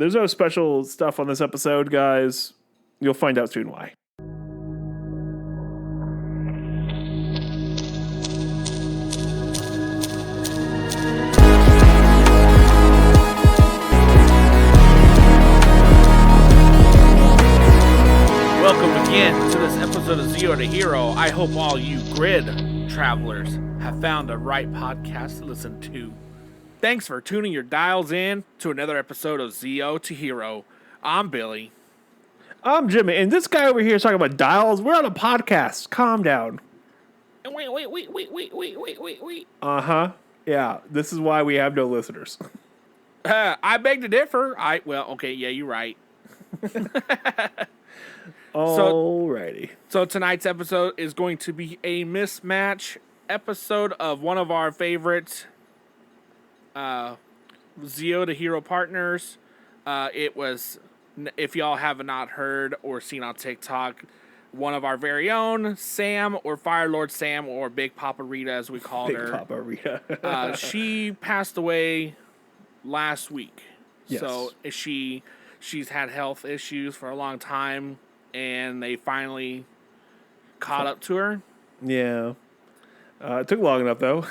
There's no special stuff on this episode, guys. You'll find out soon why. Welcome again to this episode of Zero to Hero. I hope all you grid travelers have found the right podcast to listen to. Thanks for tuning your dials in to another episode of Zero to Hero. I'm Billy. I'm Jimmy, and this guy over here is talking about dials. We're on a podcast. Calm down. Wait. Uh-huh. Yeah, this is why we have no listeners. I beg to differ. Okay, yeah, you're right. Alrighty. So tonight's episode is going to be a mismatch episode of one of our favorite Zero to Hero partners. It was, if y'all have not heard or seen on TikTok, one of our very own, Sam, or Fire Lord Sam, or Big Papa Rita, as we called her. Big Papa Rita. She passed away last week. Yes. So she's had health issues for a long time, and they finally caught up to her. Yeah. It took long enough, though.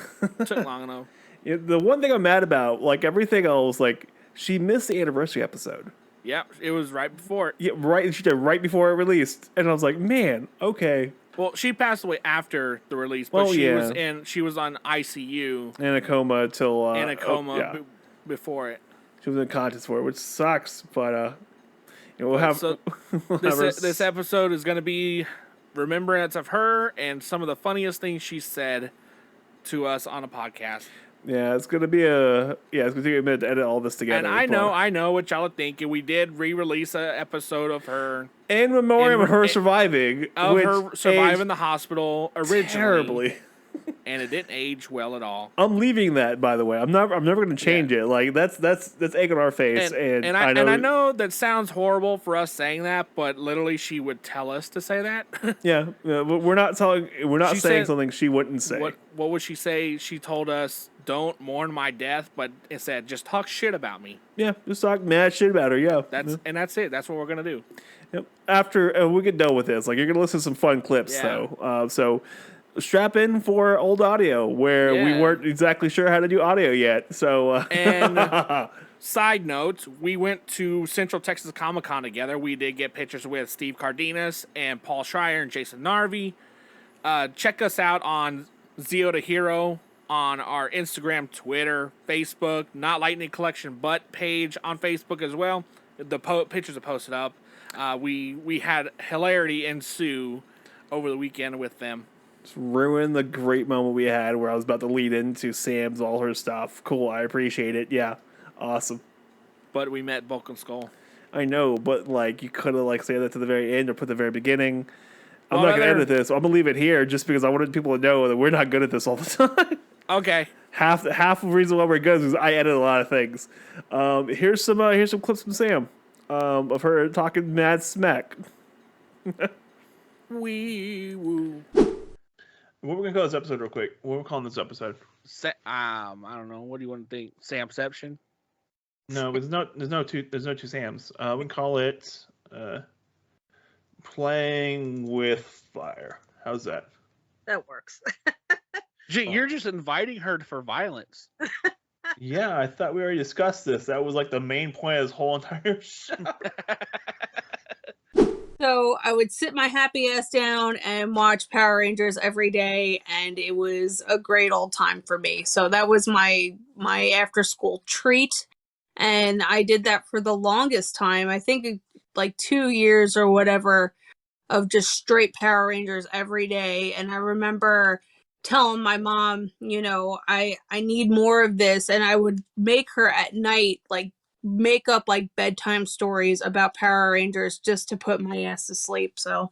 Took long enough. Yeah, the one thing I'm mad about, like everything else, like she missed the anniversary episode. Yep, it was right before. Yeah, right. She did right before it released, and I was like, man, okay. Well, she passed away after the release, but she was on ICU in a coma till before it. She was unconscious for it, which sucks. But we'll have. This episode is going to be remembrance of her and some of the funniest things she said to us on a podcast. Yeah, it's gonna be it's gonna take a minute to edit all this together. And I know what y'all are thinking. We did re-release an episode of her in memoriam of her surviving, the hospital originally, terribly, and it didn't age well at all. I'm leaving that, by the way. I'm never gonna change it. Like that's egg on our face, and I know that sounds horrible for us saying that, but literally she would tell us to say that. yeah, we're not saying something she wouldn't say. What would she say? She told us, "Don't mourn my death," but it said, "Just talk shit about me." Yeah, just talk mad shit about her. Yeah, that's it. That's what we're gonna do. Yep. After we get done with this, like you're gonna listen to some fun clips though. So strap in for old audio where we weren't exactly sure how to do audio yet. So and side note, we went to Central Texas Comic Con together. We did get pictures with Steve Cardenas and Paul Schreier and Jason Narvi. Check us out on Zero to Hero on our Instagram, Twitter, Facebook, Not Lightning Collection, but page on Facebook as well. The pictures are posted up. We had hilarity ensue over the weekend with them. Just ruin the great moment we had where I was about to lead into Sam's all her stuff. Cool, I appreciate it. Yeah, awesome. But we met Bulk and Skull. I know, but like you could have said that to the very end or put the very beginning. I'm not gonna edit this. I'm gonna leave it here just because I wanted people to know that we're not good at this all the time. Okay. Half the reason why we're good is because I edit a lot of things. Here's some clips from Sam of her talking mad smack. Wee woo. What we're gonna call this episode real quick? What we're calling this episode? I don't know. What do you want to think? Samception? No, there's no two Sams. We can call it Playing with Fire. How's that? That works. Gee, you're just inviting her for violence. Yeah, I thought we already discussed this. That was like the main point of this whole entire show. So I would sit my happy ass down and watch Power Rangers every day, and it was a great old time for me. So that was my after school treat, and I did that for the longest time. I think like 2 years or whatever of just straight Power Rangers every day. And I remember telling my mom, I need more of this, and I would make her at night make up bedtime stories about Power Rangers just to put my ass to sleep. So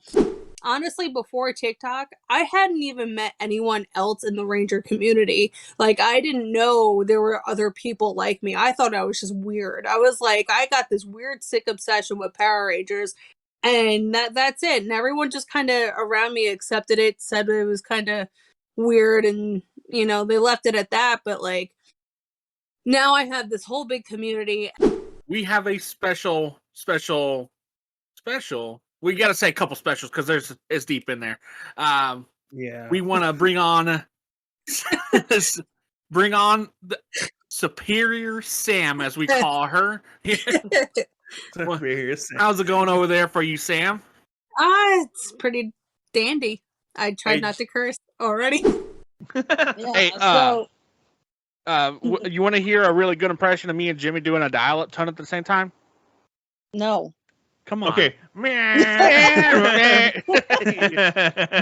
honestly, before TikTok, I hadn't even met anyone else in the Ranger community. I didn't know there were other people like me. I thought I was just weird. I was like, I got this weird sick obsession with Power Rangers, and that's it. And everyone just kind of around me accepted it, said it was kind of weird, and they left it at that. But now I have this whole big community. we have a special. We got to say a couple specials because it's deep in there. Yeah. We want to bring on the Superior Sam, as we call her. How's it going over there for you, Sam? It's pretty dandy. I tried not to curse already. Hey, you want to hear a really good impression of me and Jimmy doing a dial-up ton at the same time? No. Come on. Okay. You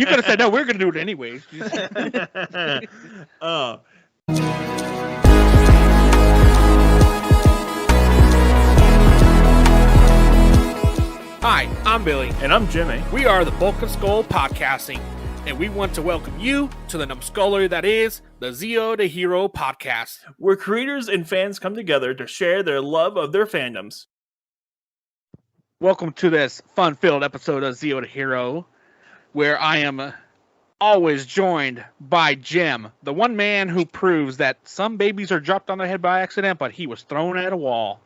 could have said, no, we're going to do it anyways. Oh. Hi, I'm Billy. And I'm Jimmy. We are the Bulk of Skull Podcasting, and we want to welcome you to the numbskullery that is the Zeotoheropod podcast, where creators and fans come together to share their love of their fandoms. Welcome to this fun-filled episode of Zeotohero, where I am always joined by Jim, the one man who proves that some babies are dropped on their head by accident, but he was thrown at a wall.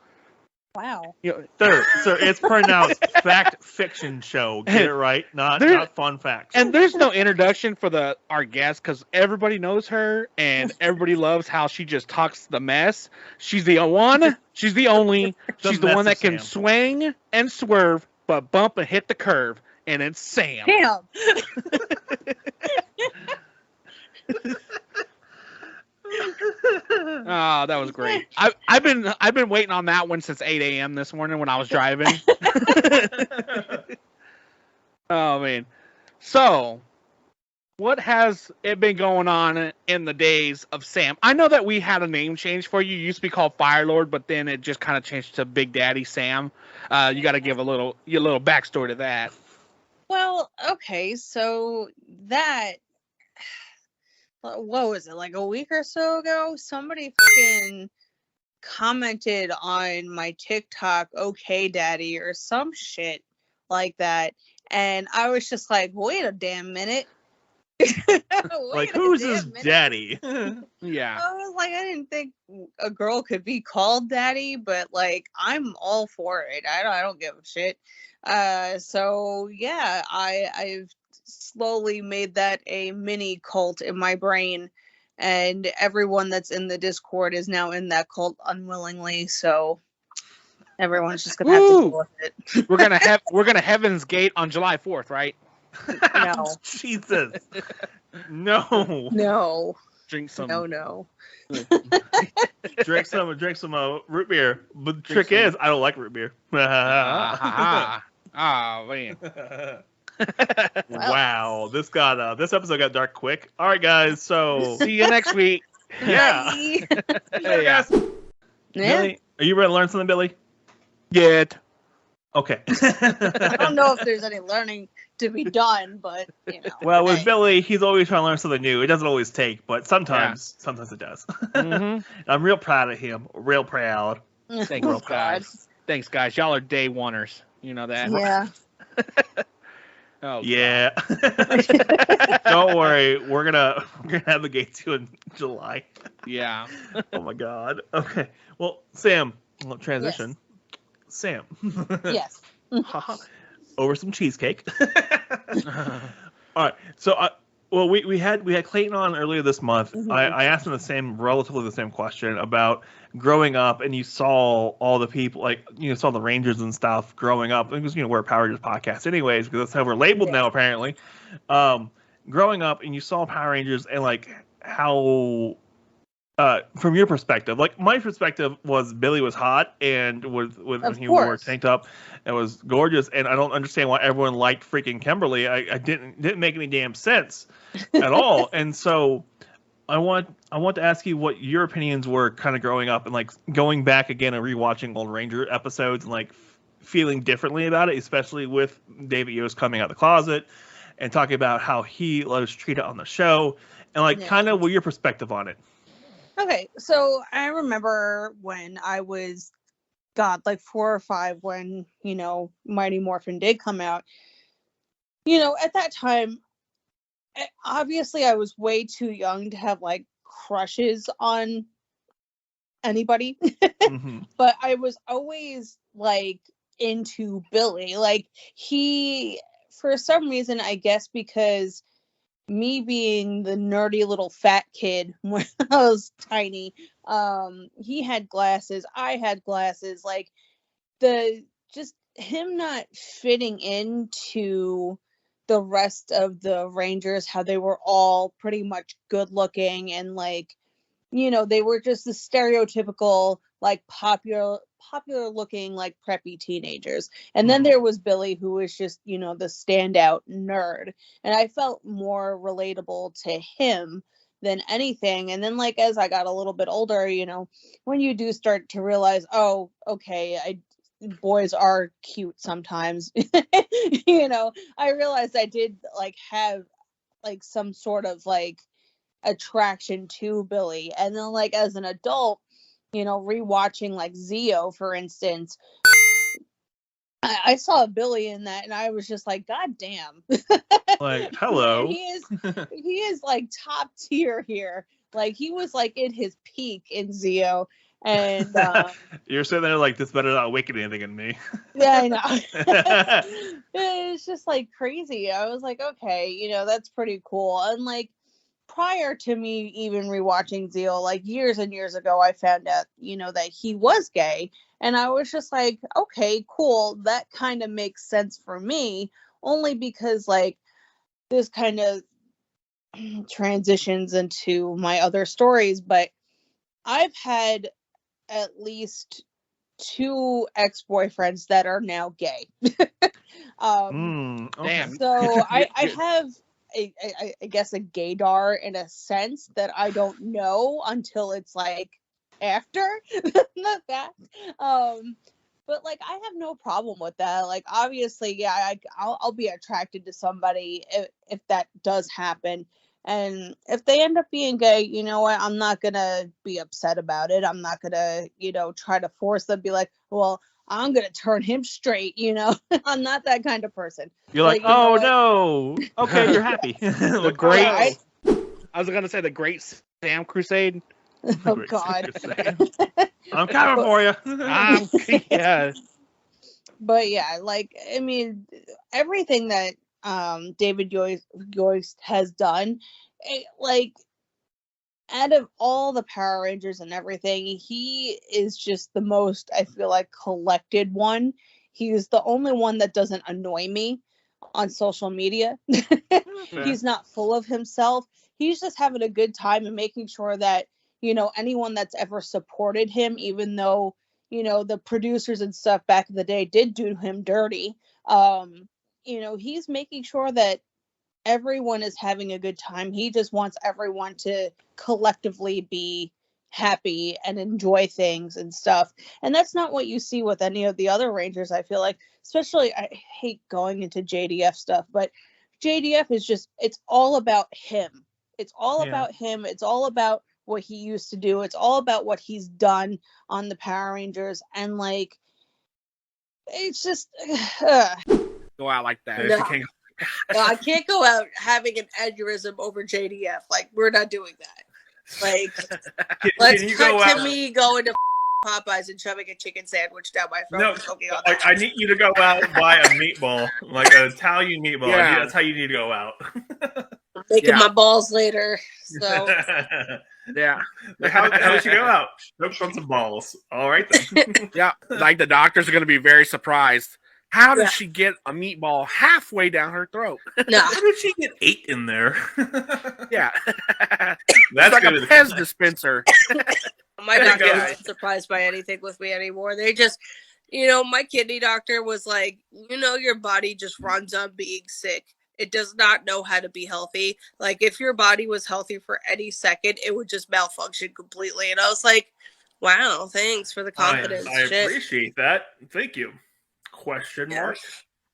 Wow. Sir, it's pronounced fact fiction show. Get it right, not fun facts. And there's no introduction for our guest because everybody knows her and everybody loves how she just talks the mess. She's the one. She's the only. She's the one that can swing and swerve, but bump and hit the curve. And it's Sam. Damn. Oh, that was great. I've been waiting on that one since 8 a.m. this morning when I was driving. Oh man. So, what has it been going on in the days of Sam? I know that we had a name change for you. You used to be called Firelord, but then it just kind of changed to Big Daddy Sam. You got to give a little backstory to that. Well, okay, so that, what was it, like a week or so ago? Somebody fucking commented on my TikTok, okay, daddy, or some shit like that. And I was just like, wait a damn minute. Like, who's his daddy? Yeah. I was like, I didn't think a girl could be called daddy, but like, I'm all for it. I don't give a shit. So yeah, I've slowly made that a mini cult in my brain, and everyone that's in the Discord is now in that cult unwillingly. So everyone's just gonna have to deal with it. We're gonna Heaven's Gate on July 4th, right? No. Jesus. No. Drink some. No. drink some root beer. But the trick is, I don't like root beer. Oh man. Wow, this episode got dark quick. All right, guys. So see you next week. Yeah. Hey, guys. Yeah. Billy, are you ready to learn something, Billy? Good. Okay. I don't know if there's any learning to be done, but you know. Well, with Billy, he's always trying to learn something new. It doesn't always take, but sometimes it does. Mm-hmm. I'm real proud of him. Real proud. Thanks, guys. Thanks, guys. Y'all are day oneers. You know that. Yeah. Oh yeah. Don't worry, we're gonna have the gates to in July. Yeah. Oh my God. Okay. Well, Sam, transition. Yes. Sam. Yes. Over some cheesecake. All right. So, we had Clayton on earlier this month. Mm-hmm. I asked him relatively the same question about growing up, and you saw all the people, like, you saw the Rangers and stuff growing up. Because we're a Power Rangers podcast, anyways, because that's how we're labeled now, apparently. Growing up, and you saw Power Rangers, and like how. From your perspective, like my perspective was Billy was hot and when he wore a tank top, it was gorgeous, and I don't understand why everyone liked freaking Kimberly. I didn't make any damn sense at all, and so I want to ask you what your opinions were, kind of growing up and like going back again and rewatching old Ranger episodes and like feeling differently about it, especially with David Yost coming out of the closet and talking about how he was treated on the show, and like kind of what your perspective on it. Okay, so I remember when I was, like 4 or 5 when, Mighty Morphin did come out. At that time, obviously I was way too young to have, like, crushes on anybody. Mm-hmm. But I was always like into Billy. Like he, for some reason, I guess because me being the nerdy little fat kid when I was tiny, he had glasses, I had glasses, like the just him not fitting into the rest of the Rangers, how they were all pretty much good looking and like, you know, they were just the stereotypical like popular looking like preppy teenagers. And then there was Billy, who was just, you know, the standout nerd, and I felt more relatable to him than anything. And then like as I got a little bit older, you know, when you do start to realize, oh, okay, boys are cute sometimes. You know, I realized I did like have like some sort of like attraction to Billy. And then like as an adult, you know, rewatching like Zeo, for instance, I saw Billy in that and I was just like, God damn. Like, hello. He is like top tier here. Like he was like in his peak in Zeo. And You're sitting there like, this better not awaken anything in me. yeah, I know. It's just like crazy. I was like, okay, you know, that's pretty cool. And like prior to me even rewatching Zeal, like years and years ago, I found out, you know, that he was gay. And I was just like, okay, cool. That kind of makes sense for me, only because like this kind of transitions into my other stories. But I've had at least 2 ex-boyfriends that are now gay. Okay. Damn. So I have I guess a gaydar in a sense that I don't know until it's like after the fact. But like I have no problem with that. Like obviously, yeah, I'll be attracted to somebody if that does happen. And if they end up being gay, you know what? I'm not gonna be upset about it. I'm not gonna, you know, try to force them. Be like, well, I'm gonna turn him straight. You know, I'm not that kind of person. You're like, you know oh what? no. Okay, you're happy. The great. I was gonna say the Great Sam Crusade. Oh God. I'm coming for you. Yeah. But yeah, like I mean, everything that David Yost has done, like out of all the Power Rangers and everything, he is just the most, I feel like, collected one. He's the only one that doesn't annoy me on social media. He's not full of himself. He's just having a good time and making sure that, you know, anyone that's ever supported him, even though, you know, the producers and stuff back in the day did do him dirty, you know, he's making sure that everyone is having a good time. He just wants everyone to collectively be happy and enjoy things and stuff. And that's not what you see with any of the other Rangers, I feel like. Especially, I hate going into JDF stuff, but JDF is just, it's all about him. It's all about him. It's all about what he used to do. It's all about what he's done on the Power Rangers. And like, it's just, Go out like that. No. No, I can't go out having an aneurysm over JDF. Like, we're not doing that. Like, let's cut to me going to Popeyes and shoving a chicken sandwich down my throat. No, like, I need you to go out and buy a meatball, like an Italian meatball. Yeah. That's how you need to go out. I'm making my balls later. So Yeah. How did you go out? Choked on some balls. All right then. Yeah. Like the doctors are going to be very surprised. How did she get a meatball halfway down her throat? no. How did she get 8 in there? Yeah. That's like good. a Pez dispenser. My doctor isn't surprised by anything with me anymore. They just, you know, my kidney doctor was like, you know, your body just runs on being sick. It does not know how to be healthy. Like, if your body was healthy for any second, it would just malfunction completely. And I was like, wow, thanks for the confidence. I appreciate that. Thank you. Question mark.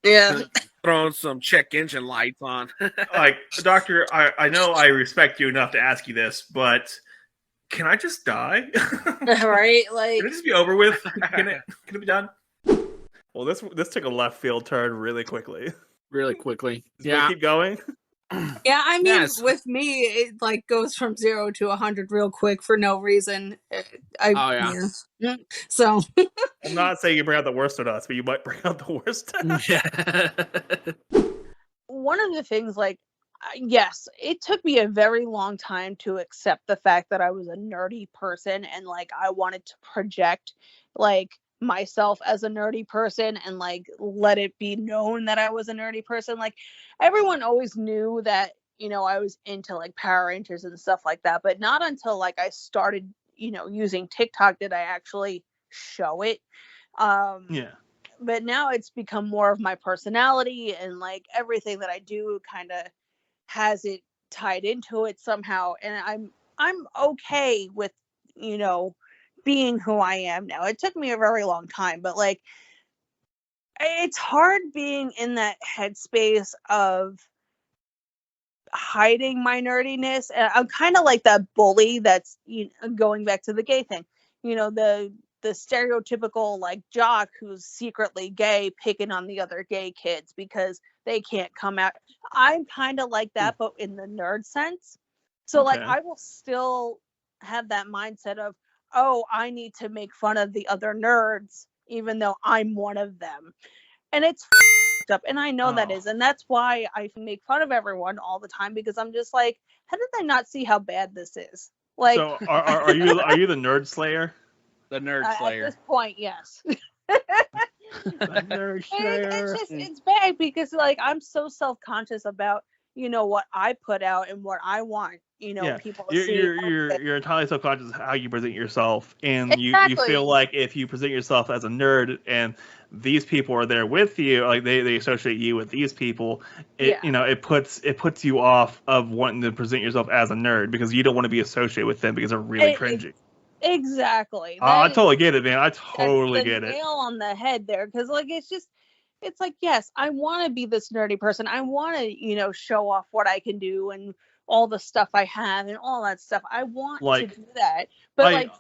Yeah. Throwing some check engine lights on. Like, doctor, I know I respect you enough to ask you this, but can I just die? Right? Like, Can it just be over with? Can it be done? Well, this took a left field turn really quickly. Really quickly. Yeah. Keep going. Yeah, I mean, Yes. with me, it like goes from 0 to 100 real quick for no reason. Oh, yeah. Yeah. So I'm not saying you bring out the worst in us, but you might bring out the worst. Yeah. One of the things, like, yes, it took me a very long time to accept the fact that I was a nerdy person, and like I wanted to project like myself as a nerdy person and like let it be known that I was a nerdy person. Like everyone always knew that, I was into like Power Rangers and stuff like that, but not until like I started, using TikTok did I actually show it. Um Yeah. but now it's become more of my personality, and like everything that I do kind of has it tied into it somehow, and I'm okay with, you know being who I am now. It took me a very long time, but like it's hard being in that headspace of hiding my nerdiness, and I'm kind of like that bully that's, going back to the gay thing, the stereotypical like jock who's secretly gay picking on the other gay kids because they can't come out. I'm kind of like that, but in the nerd sense. So like Okay. I will still have that mindset of, oh, I need to make fun of the other nerds even though I'm one of them, and it's up, and I know that Oh. is, and that's why I make fun of everyone all the time, because I'm just like, how did I not see how bad this is? Like, So are you the nerd slayer? The Nerd at Slayer. this point, yes. The nerd It's slayer. just, it's bad because like I'm so self-conscious about, what I put out and what I want, Yeah, people to you're see. you're you're you're entirely subconscious of how you present yourself, and you Exactly. feel like if you present yourself as a nerd and these people are there with you, like they associate you with these people, Yeah. it puts you off of wanting to present yourself as a nerd because you don't want to be associated with them because they're really cringy. Exactly. I That is totally get it, man. I that's totally the get it. nail on the head there, because like it's like, yes, I want to be this nerdy person. I want to, show off what I can do and all the stuff I have and all that stuff. I want to Like do that. But I like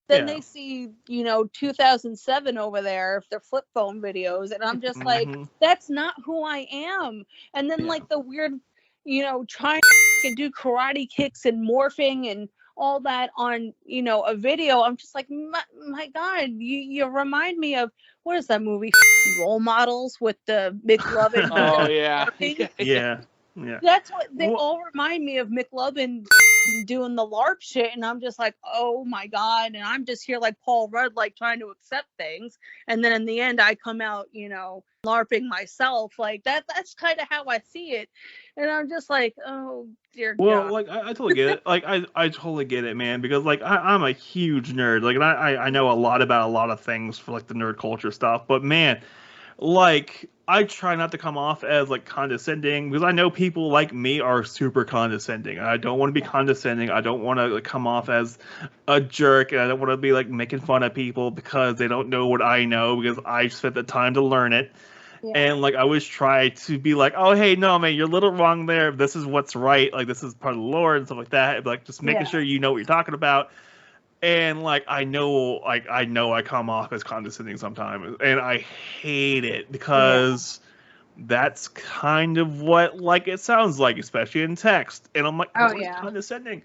then yeah. they see, 2007 over there, their flip phone videos, and I'm just like, Mhm. that's not who I am. And then Yeah. like the weird, trying to do karate kicks and morphing and all that on, a video. I'm just like, my God, you remind me of, what is that movie? Role Models, with the McLovin Oh, yeah. LARPing. Yeah. Yeah. That's what they Well, all remind me of, McLovin doing the LARP shit, and I'm just like, oh my God, and I'm just here like Paul Rudd, like trying to accept things, and then in the end I come out, LARPing myself. Like that's kind of how I see it, and I'm just like, oh dear Well, God. like I totally get it. Like I totally get it, man. Because like I'm a huge nerd. Like and I know a lot about a lot of things for like the nerd culture stuff. But man, like I try not to come off as like condescending because I know people like me are super condescending. I don't want to be condescending. I don't want to like, come off as a jerk, and I don't want to be like making fun of people because they don't know what I know because I spent the time to learn it. Yeah. And like I always try to be like, oh hey, no man, you're a little wrong there. This is what's right. Like this is part of the Lord and stuff like that. Like just making Yeah. sure you know what you're talking about. And like I know I come off as condescending sometimes, and I hate it because that's kind of what like it sounds like, especially in text. And I'm like, Oh what is yeah. condescending?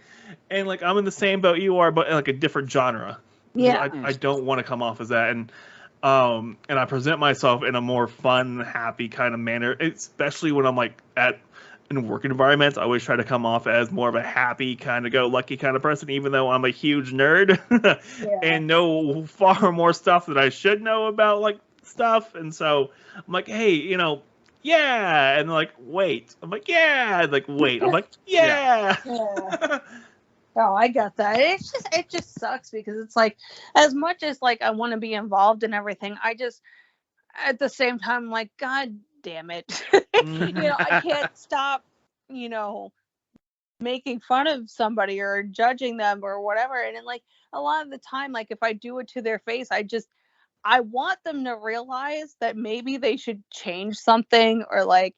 And like I'm in the same boat you are, but in like a different genre. Yeah. I don't want to come off as that, and I present myself in a more fun, happy kind of manner, especially when I'm like in work environments. I always try to come off as more of a happy, kind of go lucky kind of person, even though I'm a huge nerd Yeah. and know far more stuff that I should know about like stuff. And so I'm like, hey, yeah, and they're like, wait. I'm like, yeah, and like, wait. I'm like, yeah. Yeah. Oh, I got that. It just sucks because it's like, as much as like I want to be involved in everything, I just, at the same time, I'm like, God damn it. I can't stop, you know, making fun of somebody or judging them or whatever. And then like a lot of the time, like if I do it to their face, I want them to realize that maybe they should change something or like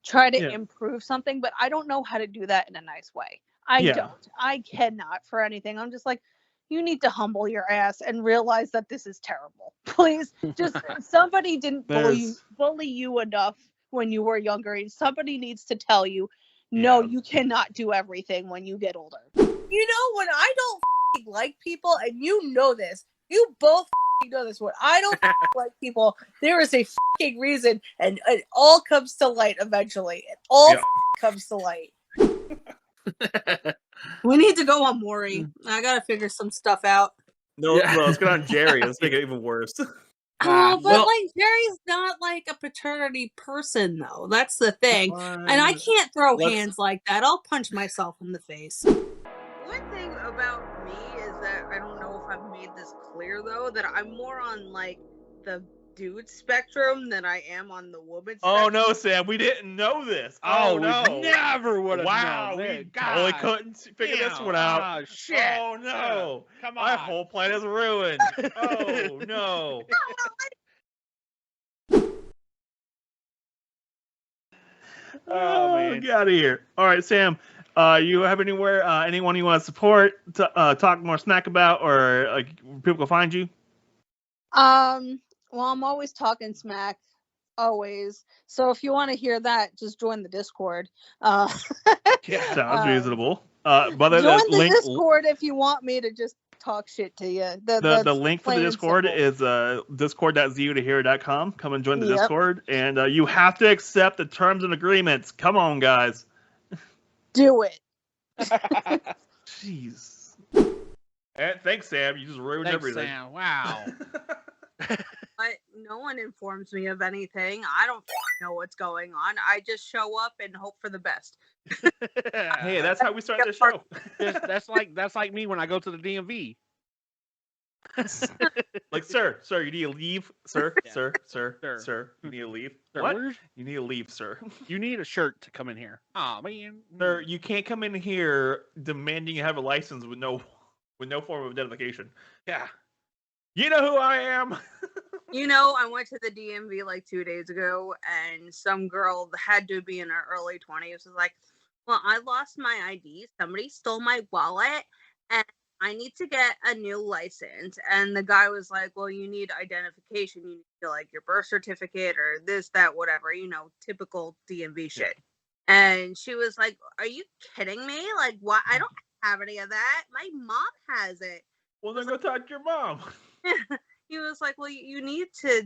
try to Yeah. improve something, but I don't know how to do that in a nice way. I Yeah. don't. I cannot for anything. I'm just like, you need to humble your ass and realize that this is terrible. Please, just somebody didn't bully There's you enough when you were younger. Somebody needs to tell you, No, Yeah. you cannot do everything when you get older. You know, when I don't like people, and you know this, you both know this, when I don't like people, there is a reason, and it all comes to light eventually. It all comes to light. We need to go on Maury. I gotta figure some stuff out. No, let's get on Jerry. Let's make it even worse. Oh, but well- like Jerry's not like a paternity person, though. That's the thing. And I can't throw hands like that. I'll punch myself in the face. One thing about me is that I don't know if I've made this clear though, that I'm more on like the dude spectrum than I am on the woman spectrum. Oh no, Sam, we didn't know this. Oh, no. we never would have Wow, known. we totally couldn't figure this one out. Oh, shit. Oh no. Come My on. whole plan is ruined. Oh no. Oh man, get out of here. All right, Sam. You have anyone you want to support, talk more snack about, or like people can find you? Well, I'm always talking smack, always. So if you want to hear that, just join the Discord. Yeah, sounds reasonable. Join the Discord if you want me to just talk shit to you. The link for the Discord is discord.zeotohero.com. Come and join the Discord, and you have to accept the terms and agreements. Come on, guys. Do it. Jeez. And thanks, Sam. You just ruined everything. Sam. Wow. But no one informs me of anything. I don't know what's going on. I just show up and hope for the best. Hey, that's how we start the show. That's like me when I go to the DMV. Like, sir, you need to leave, sir, Yeah. sir, you need to leave. Sir, What? where's- You need to leave, sir. You need a shirt to come in here. Oh man. Sir, you can't come in here demanding you have a license with no form of identification. Yeah. You know who I am. You know, I went to the DMV like 2 days ago, and some girl had to be in her early 20s was like, well, I lost my ID. Somebody stole my wallet, and I need to get a new license. And the guy was like, well, you need identification. You need like your birth certificate or this, that, whatever, typical DMV shit. And she was like, are you kidding me? Like, what? I don't have any of that. My mom has it. Well, then go talk to your mom. He was like, well, you need to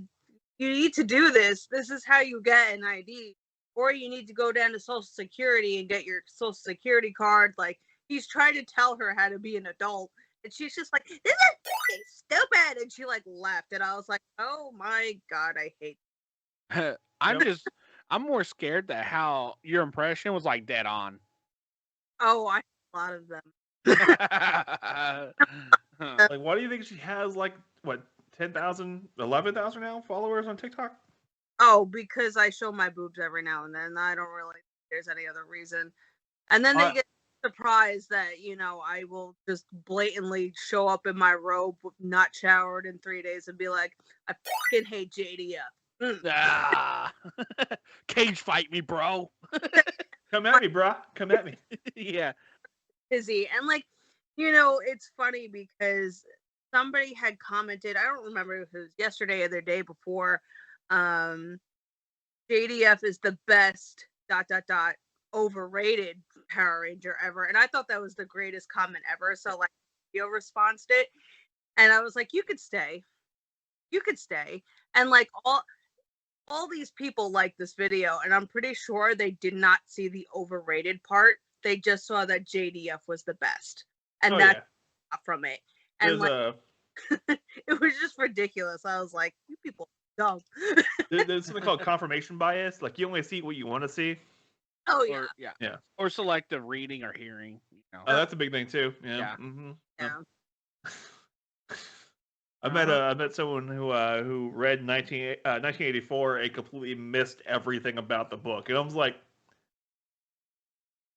do this. This is how you get an ID. Or you need to go down to Social Security and get your Social Security card. Like, he's trying to tell her how to be an adult. And she's just like, this is fucking stupid. And she like left. And I was like, oh my God, I hate I'm more scared that how your impression was like dead on. Oh, I have a lot of them. Like, why do you think she has like what 10,000, 11,000 now followers on TikTok? Oh, because I show my boobs every now and then. I don't really think there's any other reason. And then they get surprised that, I will just blatantly show up in my robe, not showered in 3 days, and be like, I fucking hate JDF. Cage fight me, bro. Come at me, brah. Come at me. Yeah. Busy. And it's funny because somebody had commented, I don't remember if it was yesterday or the day before, JDF is the best ... overrated Power Ranger ever. And I thought that was the greatest comment ever. So video responded it. And I was like, you could stay. And all these people like this video, and I'm pretty sure they did not see the overrated part. They just saw that JDF was the best. And that's from it. And it was just ridiculous. I was like, you people are dumb. There's something called confirmation bias. Like, you only see what you want to see. Oh yeah. Yeah. Or selective reading or hearing. Oh, that's a big thing too. Yeah. Yeah. Mm-hmm. Yeah. I met someone who read 1984 and completely missed everything about the book, and I was like,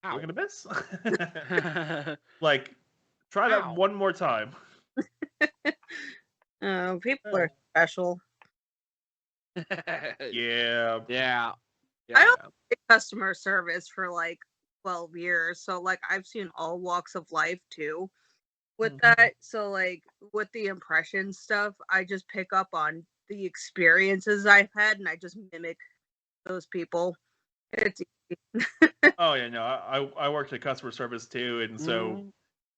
"We're gonna miss." Like, try that one more time. People are special. Yeah. I don't get customer service for 12 years, so I've seen all walks of life too with that. So with the impression stuff, I just pick up on the experiences I've had and I just mimic those people. It's Oh yeah, no, I worked at customer service too, and so Mhm.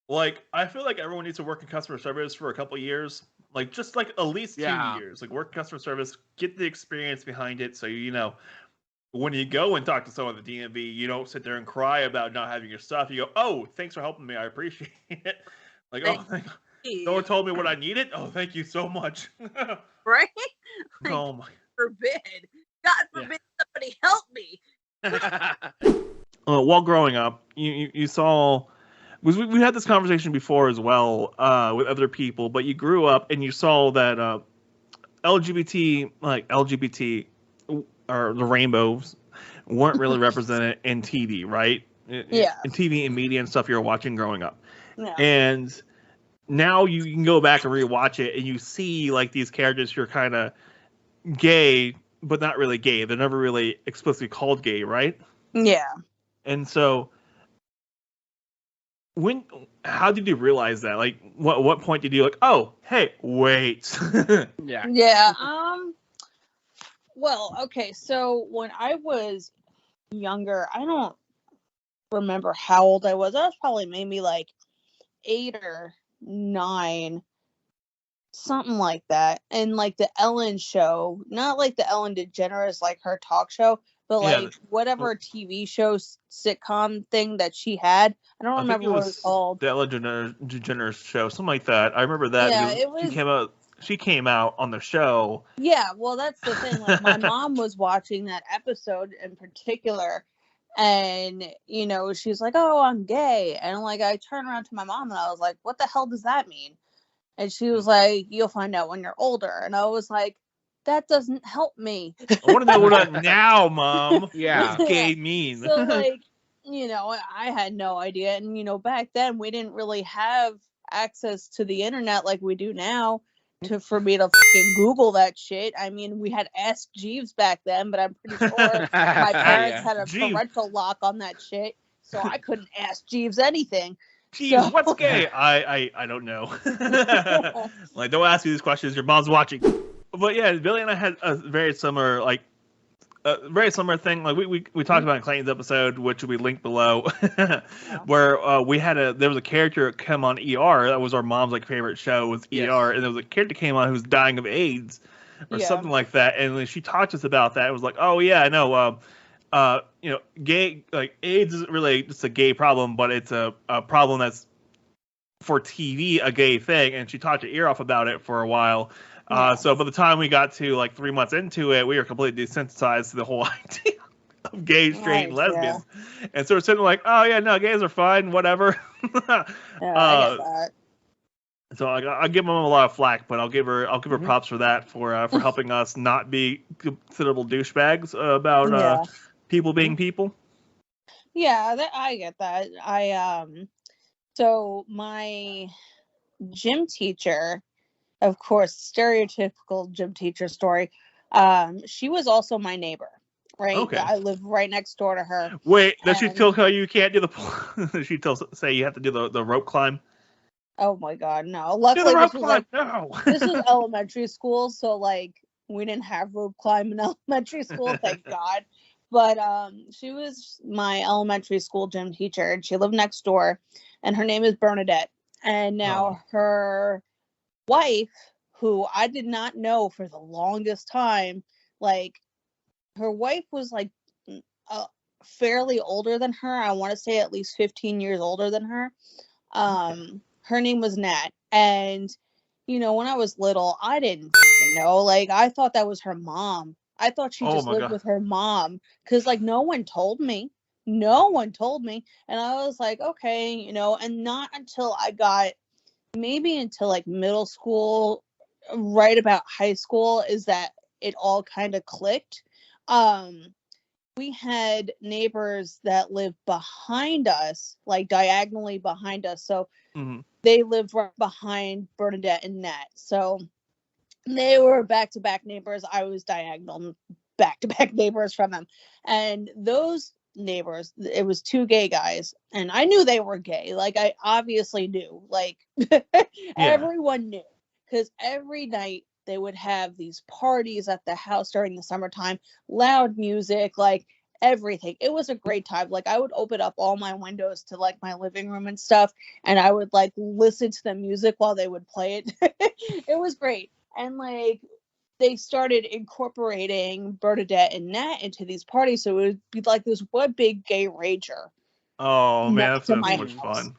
like I feel like everyone needs to work in customer service for a couple years, like just like at least 2 years, like work customer service, get the experience behind it, so you know when you go and talk to someone at the DMV, you don't sit there and cry about not having your stuff. You go, oh, thanks for helping me, I appreciate it. Like, oh, Thank someone you. told me what I needed. Oh, thank you so much. Right? Like, Oh my. forbid. God Yeah. forbid somebody help me. While growing up, you saw. We had this conversation before as well with other people, but you grew up and you saw that LGBT or the rainbows weren't really represented in TV, right? Yeah. In TV and media and stuff you were watching growing up, Yeah. and now you can go back and rewatch it and you see like these characters who are kind of gay, but not really gay. They're never really explicitly called gay, right? Yeah. And so how did you realize that? Like, what point did you like? Oh, hey, wait. Yeah. Yeah. Well, okay, so when I was younger, I don't remember how old I was. I was probably maybe like 8 or 9, something like that. And like the Ellen show, not like the Ellen DeGeneres, like her talk show, but Yeah, like whatever TV show sitcom thing that she had. I don't I think remember it what it was was called. the Ellen DeGeneres show, something like that. I remember that Yeah, because it was. She came out on the show. Yeah, well, that's the thing. Like, my mom was watching that episode in particular, and she's like, "Oh, I'm gay," and like, I turned around to my mom and I was like, "What the hell does that mean?" And she was like, "You'll find out when you're older," and I was like, "That doesn't help me." I want to know what now, Mom. Yeah. What's gay mean? So like, I had no idea, and back then we didn't really have access to the internet like we do now for me to fucking Google that shit. I mean, we had Ask Jeeves back then, but I'm pretty sure my parents Yeah. had a Jeeves. parental lock on that shit, so I couldn't ask Jeeves anything. Jeez, So what's gay? I don't know. Like, don't ask me these questions. Your mom's watching. But yeah, Billy and I had a very similar thing. Like we talked about in Clayton's episode, which we linked below, where there was a character that came on ER. That was our mom's like favorite show was ER, Yes. and there was a character came on who was dying of AIDS or Yeah. something like that. And when she talked to us about that, it was like, oh yeah, I know. Gay like AIDS isn't really just a gay problem, but it's a problem that's for TV a gay thing. And she talked to ear off about it for a while. Yeah. So by the time we got to like 3 months into it, we were completely desensitized to the whole idea of gay, straight, and Right, lesbians. And so we're sitting like, oh yeah, no, gays are fine, whatever. Yeah, I get that. So I'll give them a lot of flack, but I'll give her Mhm. props for that for helping us not be considerable douchebags about Yeah. people being people. Yeah, I get that. So my gym teacher, of course, stereotypical gym teacher story. She was also my neighbor, right? Okay. I live right next door to her. Wait, does she And- still tell you can't do does she say you have to do the rope climb? Oh my god, no. Do Luckily the rope this was climb? like No. this was elementary school, so like we didn't have rope climb in elementary school, thank God. But she was my elementary school gym teacher, and she lived next door, and her name is Bernadette. And now her wife, who I did not know for the longest time, like her wife was like fairly older than her. I want to say at least 15 years older than her. Her name was Nat, and when I was little, I didn't know. Like, I thought that was her mom. I thought she Oh just my lived God. with her mom, because like no one told me. No one told me, and I was like, okay, and not until I got maybe until like middle school, right about high school, is that it all kind of clicked. We had neighbors that lived behind us, like diagonally behind us. So Mhm. they lived right behind Bernadette and Nat. So they were back to back neighbors. I was diagonal back to back neighbors from them. And those neighbors, it was 2 gay guys. And I knew they were gay. Like, I obviously knew. Like, everyone knew. Because every night they would have these parties at the house during the summertime, loud music, like everything. It was a great time. Like I would open up all my windows to like my living room and stuff, and I would like listen to the music while they would play it. It was great. And like they started incorporating Bernadette and Nat into these parties, so it would be like this one big gay rager. Oh man, next that's to so my much house. fun.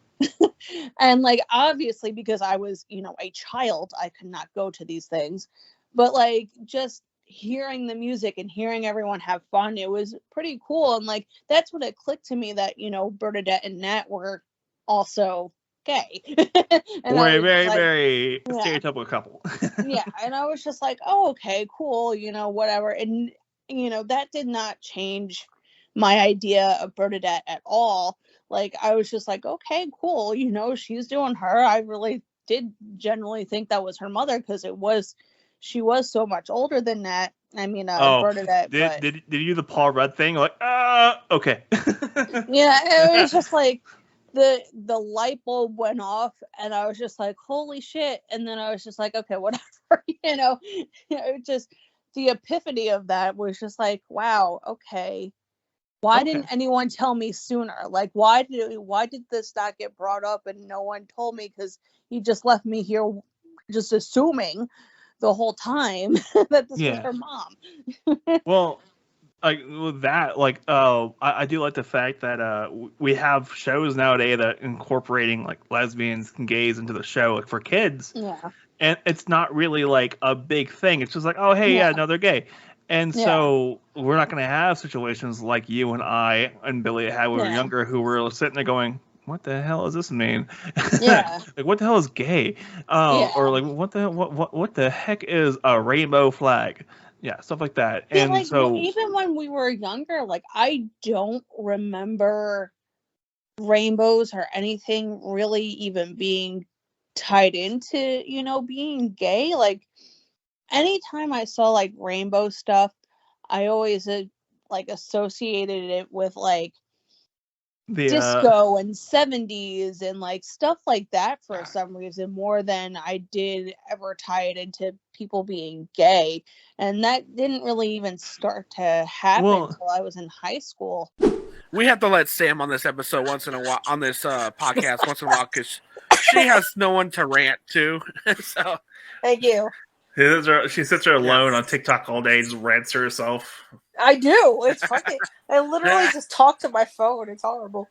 And like obviously because I was, you know, a child, I could not go to these things. But like just hearing the music and hearing everyone have fun, it was pretty cool. And like that's when it clicked to me that, you know, Bernadette and Nat were also gay. And I Very, was very, like, very yeah. stereotypical couple. Yeah, and I was just like, oh, okay, cool, you know, whatever. And you know, that did not change my idea of Bernadette at all. Like I was just like, okay, cool, you know, she's doing her. I really did generally think that was her mother because she was so much older than that. I mean, Bernadette, but did you do the Paul Rudd thing? Like, okay. yeah, it was just like the light bulb went off, and I was just like, holy shit. And then I was just like, okay, whatever. You know, it just the epiphany of that was just like, wow, okay, why didn't anyone tell me sooner? Like why did this not get brought up and no one told me? Because he just left me here just assuming the whole time that this was her mom. Well, like with that, like I do like the fact that we have shows nowadays that incorporating like lesbians and gays into the show, like for kids. Yeah. And it's not really like a big thing. It's just like, oh hey, yeah, no, they're gay. And so we're not going to have situations like you and I and Billy had when we were younger, who were sitting there going, what the hell does this mean? Yeah. Like, what the hell is gay? Or like, what the heck is a rainbow flag? Yeah, stuff like that. Yeah, and like, so even when we were younger, like I don't remember rainbows or anything really even being tied into, you know, being gay. Like anytime I saw like rainbow stuff, I always like associated it with like the disco and 70s and like stuff like that for some reason, more than I did ever tie it into people being gay. And that didn't really even start to happen until I was in high school. We have to let Sam on this episode once in a while, on this podcast once in a while, because she has no one to rant to. So thank you. She sits there alone on TikTok all day, just rants to herself. I do. It's funny. I literally just talk to my phone. It's horrible.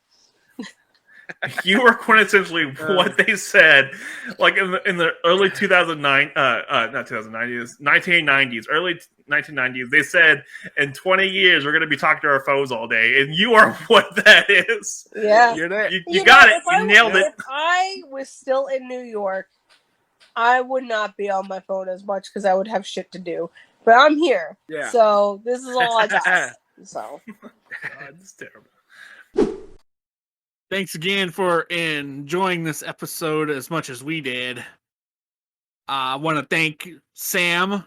You were quintessentially what they said, like in the early 2009, not 2009, 1990s, early 1990s. They said in 20 years we're going to be talking to our phones all day, and you are what that is. Yeah, you're there. You got it. You nailed it. If I was still in New York, I would not be on my phone as much because I would have shit to do. But I'm here, so this is all I got. So it's terrible. Thanks again for enjoying this episode as much as we did. I want to thank Sam.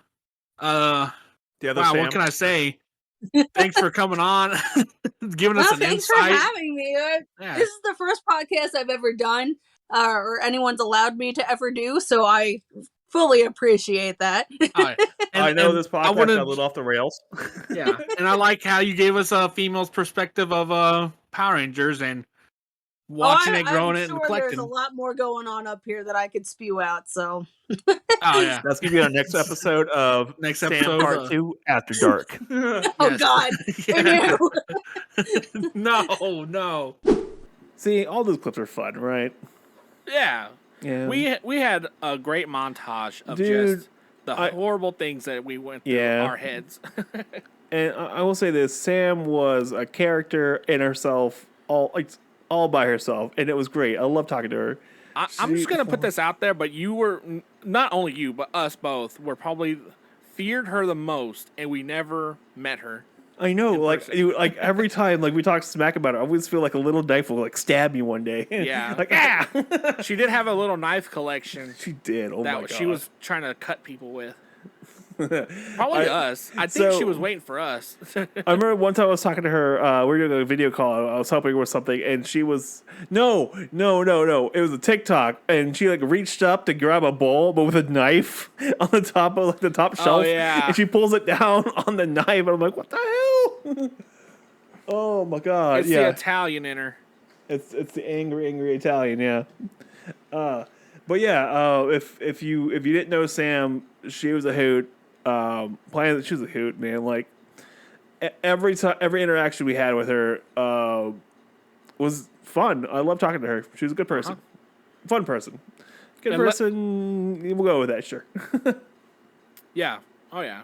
The other wow, Sam. what can I say? Thanks for coming on, giving us an thanks insight. for having me. This is the first podcast I've ever done, or anyone's allowed me to ever do, so I fully appreciate that. I know this podcast got a little off the rails. Yeah, and I like how you gave us a female's perspective of Power Rangers and watching it, growing it, and collecting. There's a lot more going on up here that I could spew out. So, oh yeah, that's gonna be our next episode of episode Part 2 After Dark. Oh God, no. See, all those clips are fun, right? Yeah. We had a great montage of just the horrible things that we went through our heads. And I will say this: Sam was a character in herself, all by herself, and it was great. I love talking to her. I'm just gonna put this out there, but you were not only you, but us both were probably feared her the most, and we never met her. I know, like every time we talk smack about her, I always feel like a little knife will like stab me one day. Yeah, like She did have a little knife collection. She did. Oh my God. She was trying to cut people with. Probably us. I think she was waiting for us. I remember one time I was talking to her. We were doing a video call. I was helping her with something, and she was no. It was a TikTok, and she like reached up to grab a bowl, but with a knife on the top of the top shelf. Yeah. And she pulls it down on the knife, and I'm like, what the hell? Oh my god! It's the Italian in her. It's the angry Italian, yeah. But yeah, if you didn't know Sam, she was a hoot. She was a hoot, man. Like every interaction we had with her was fun. I love talking to her. She was a good person, fun person, good person. We'll go with that, sure. Yeah. Oh yeah.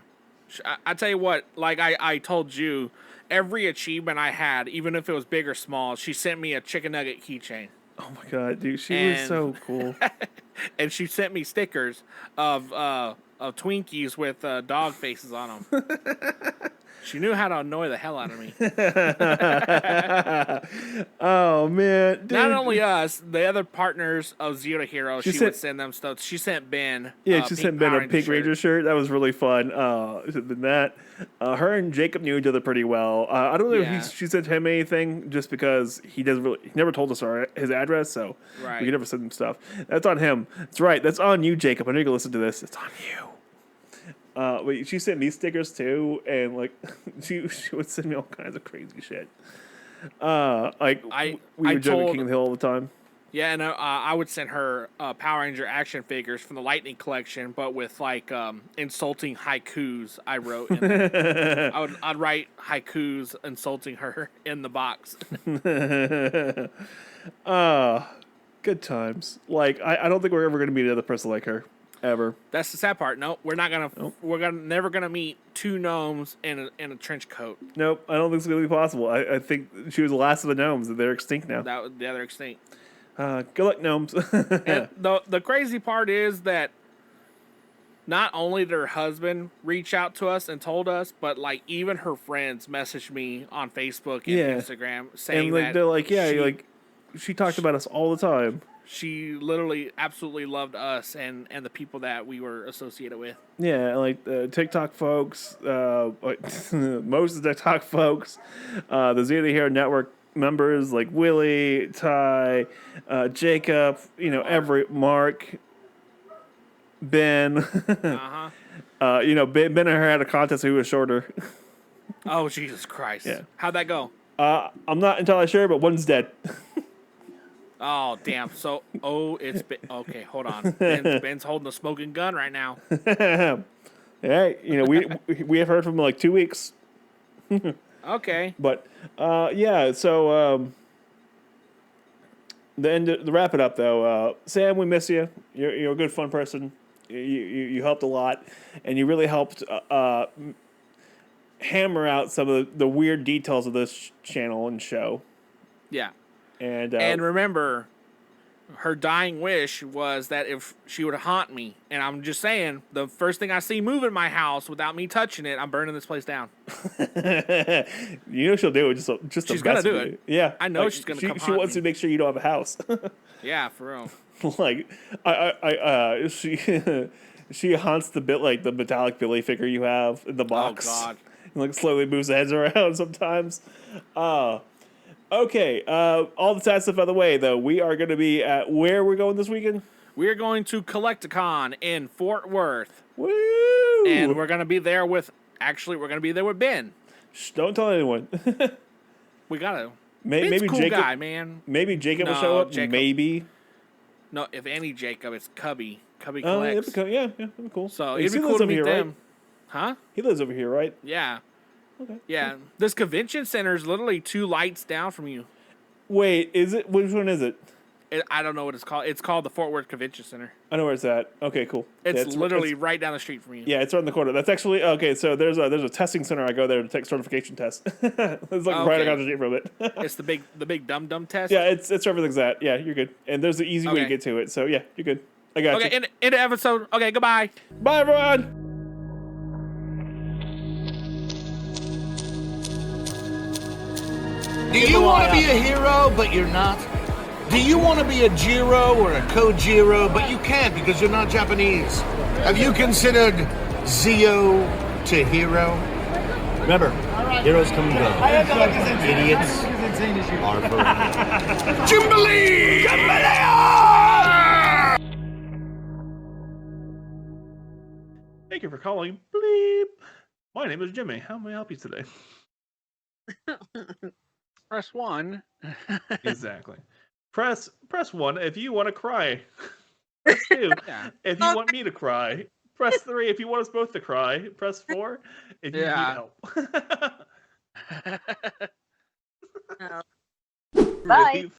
I tell you what. Like I told you, every achievement I had, even if it was big or small, she sent me a chicken nugget keychain. Oh my god, dude, she was so cool. And she sent me stickers of Twinkies with dog faces on them. She knew how to annoy the hell out of me. Oh man, dude. Not only us, the other partners of Zero to Hero, she would send them stuff. She sent Ben. Yeah, she sent Ben a Pink Ranger shirt. That was really fun. That her and Jacob knew each other pretty well. I don't know if she sent him anything, just because he never told us his address, so we could never send him stuff. That's on him. That's right. That's on you, Jacob. I know you can listen to this. It's on you. But she sent me stickers too, and like she would send me all kinds of crazy shit. We would joke at King of the Hill all the time. Yeah, and I would send her Power Ranger action figures from the Lightning collection, but with like insulting haikus I wrote. In there. I'd write haikus insulting her in the box. Good times. Like I don't think we're ever gonna meet another person like her. Ever. That's the sad part. Nope, we're not gonna. Nope. We're never gonna meet two gnomes in a trench coat. Nope, I don't think it's gonna be possible. I think she was the last of the gnomes. They're extinct now. They're extinct. Good luck, gnomes. And the crazy part is that not only did her husband reach out to us and told us, but like even her friends messaged me on Facebook and Instagram saying and, like, they're like, she talked about us all the time. She literally absolutely loved us and the people that we were associated with. Yeah, like TikTok folks, most of the TikTok folks, the Zero to Hero Network members like Willie, Ty, Jacob, Mark, Ben. Ben and her had a contest who was shorter. Oh, Jesus Christ. Yeah. How'd that go? I'm not entirely sure, but one's dead. Oh, damn. So, it's Ben. Okay, hold on. Ben's holding a smoking gun right now. Hey, we have heard from him like 2 weeks. Okay. But, so, to wrap it up, though, Sam, we miss you. You're a good, fun person. You helped a lot, and you really helped hammer out some of the weird details of this channel and show. Yeah. And remember, her dying wish was that if she would haunt me, and I'm just saying, the first thing I see move in my house without me touching it, I'm burning this place down. She'll do it. Just she's gonna do it. Yeah, I know she's gonna. She wants to make sure you don't have a house. Yeah, for real. Like she haunts the the metallic Billy figure you have in the box. Oh God! And slowly moves the heads around sometimes. Okay, all the sad stuff out of the way, though. We are going to be at where we're going this weekend? We're going to Collecticon in Fort Worth. Woo! And we're going to be there with Ben. Shh, don't tell anyone. We got to. Maybe cool Jacob, guy, man. Maybe Jacob will show up. Jacob. Maybe. No, if any Jacob, it's Cubby. Cubby collects. Yeah, that'd be cool. So it'd be cool to meet them. Right? Huh? He lives over here, right? Yeah. Okay. Yeah, this convention center is literally 2 lights down from you. Wait, is it? Which one is it? I don't know what it's called. It's called the Fort Worth Convention Center. I know where it's at. Okay, cool. It's literally right down the street from you. Yeah, it's right in the corner. That's actually okay. So there's a testing center. I go there to take certification tests. It's right across the street from it. It's the big dum test. Yeah, it's where everything's at. Yeah, you're good. And there's an easy way to get to it. So yeah, you're good. I got you. Okay, in the episode. Okay, goodbye. Bye, everyone. Do you want to be a hero, but you're not? Do you want to be a Jiro or a Kojiro, but you can't because you're not Japanese? Have you considered Zeotohero? Remember, heroes come and go. Idiots are forever. Jubilee! Thank you for calling. Bleep. My name is Jimmy. How may I help you today? Press 1. Exactly. Press 1 if you want to cry. Press 2 if you want me to cry. Press 3 if you want us both to cry. Press 4 if you need help. Bye.